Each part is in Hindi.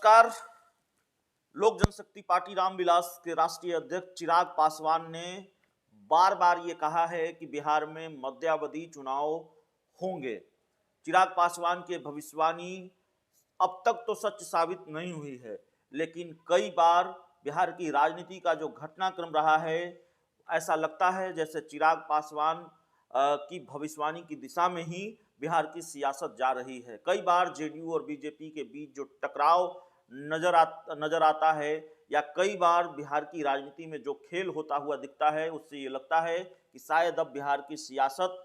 नमस्कार। लोक जनशक्ति पार्टी रामविलास के राष्ट्रीय अध्यक्ष चिराग पासवान ने बार बार ये कहा है कि बिहार में मध्यावधि चुनाव होंगे। चिराग पासवान की भविष्यवाणी अब तक तो सच साबित नहीं हुई है, लेकिन कई बार बिहार की राजनीति का जो घटनाक्रम रहा है, ऐसा लगता है जैसे चिराग पासवान की भविष्यवाणी की दिशा में ही बिहार की सियासत जा रही है। कई बार जेडीयू और बीजेपी के बीच जो टकराव नजर आता है, या कई बार बिहार की राजनीति में जो खेल होता हुआ दिखता है, उससे ये लगता है कि शायद अब बिहार की सियासत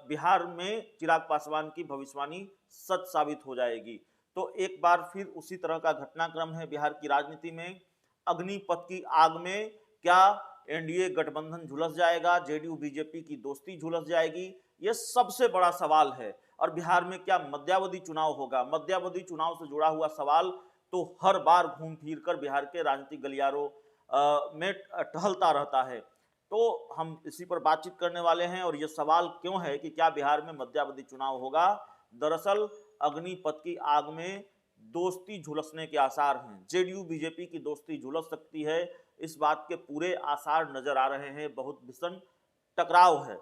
बिहार में चिराग पासवान की भविष्यवाणी सच साबित हो जाएगी। तो एक बार फिर उसी तरह का घटनाक्रम है बिहार की राजनीति में। अग्निपथ की आग में क्या एनडीए गठबंधन झुलस जाएगा, जेडीयू बीजेपी की दोस्ती झुलस जाएगी, यह सबसे बड़ा सवाल है। और बिहार में क्या मध्यावधि चुनाव होगा? मध्यावधि चुनाव से जुड़ा हुआ सवाल तो हर बार घूम फिर कर बिहार के राजनीतिक गलियारों में टहलता रहता है। तो हम इसी पर बातचीत करने वाले हैं। और यह सवाल क्यों है कि क्या बिहार में मध्यावधि चुनाव होगा? दरअसल अग्निपथ की आग में दोस्ती झुलसने के आसार हैं। जेडीयू बीजेपी की दोस्ती झुलस सकती है, इस बात के पूरे आसार नजर आ रहे हैं। बहुत भीषण टकराव है,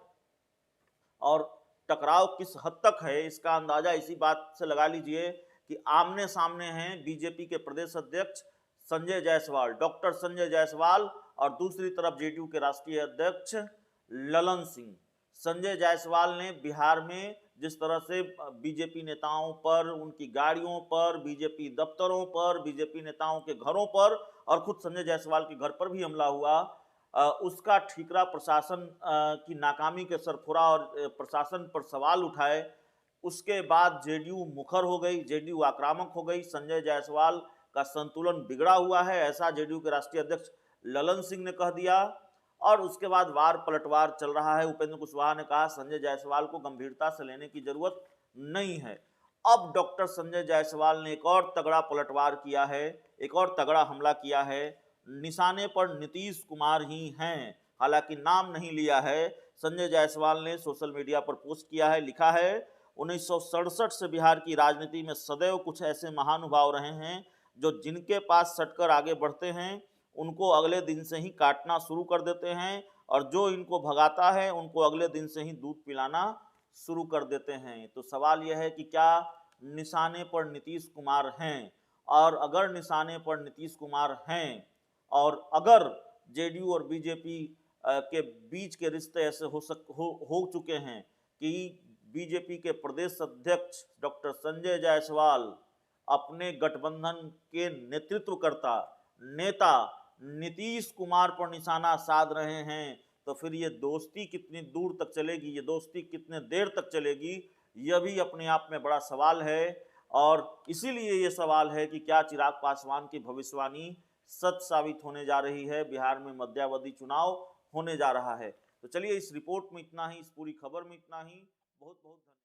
और टकराव किस हद तक है इसका अंदाजा इसी बात से लगा लीजिए कि आमने सामने हैं बीजेपी के प्रदेश अध्यक्ष संजय जायसवाल, डॉक्टर संजय जायसवाल, और दूसरी तरफ जेडीयू के राष्ट्रीय अध्यक्ष ललन सिंह। संजय जायसवाल ने बिहार में जिस तरह से बीजेपी नेताओं पर, उनकी गाड़ियों पर, बीजेपी दफ्तरों पर, बीजेपी नेताओं के घरों पर, और खुद संजय जायसवाल के घर पर भी हमला हुआ, उसका ठीकरा प्रशासन की नाकामी के सरफुरा और प्रशासन पर सवाल उठाए। उसके बाद जेडीयू मुखर हो गई, जेडीयू आक्रामक हो गई, संजय जायसवाल का संतुलन बिगड़ा हुआ है, ऐसा जेडीयू के राष्ट्रीय अध्यक्ष ललन सिंह ने कह दिया। और उसके बाद वार पलटवार चल रहा है। उपेंद्र कुशवाहा ने कहा संजय जायसवाल को गंभीरता से लेने की जरूरत नहीं है। अब डॉक्टर संजय जायसवाल ने एक और तगड़ा पलटवार किया है, एक और तगड़ा हमला किया है। निशाने पर नीतीश कुमार ही हैं, हालांकि नाम नहीं लिया है। संजय जायसवाल ने सोशल मीडिया पर पोस्ट किया है, लिखा है 1967 से बिहार की राजनीति में सदैव कुछ ऐसे महानुभाव रहे हैं जो जिनके पास सटकर आगे बढ़ते हैं उनको अगले दिन से ही काटना शुरू कर देते हैं, और जो इनको भगाता है उनको अगले दिन से ही दूध पिलाना शुरू कर देते हैं। तो सवाल यह है कि क्या निशाने पर नीतीश कुमार हैं? और अगर निशाने पर नीतीश कुमार हैं, और अगर जेडीयू और बीजेपी के बीच के रिश्ते ऐसे हो चुके हैं कि बीजेपी के प्रदेश अध्यक्ष डॉक्टर संजय जायसवाल अपने गठबंधन के नेतृत्वकर्ता नेता नीतीश कुमार पर निशाना साध रहे हैं, तो फिर ये दोस्ती कितनी दूर तक चलेगी, ये दोस्ती कितने देर तक चलेगी, यह भी अपने आप में बड़ा सवाल है। और इसीलिए ये सवाल है कि क्या चिराग पासवान की भविष्यवाणी सच साबित होने जा रही है? बिहार में मध्यावधि चुनाव होने जा रहा है। तो चलिए, इस रिपोर्ट में इतना ही, इस पूरी खबर में इतना ही। बहुत बहुत धन्यवाद।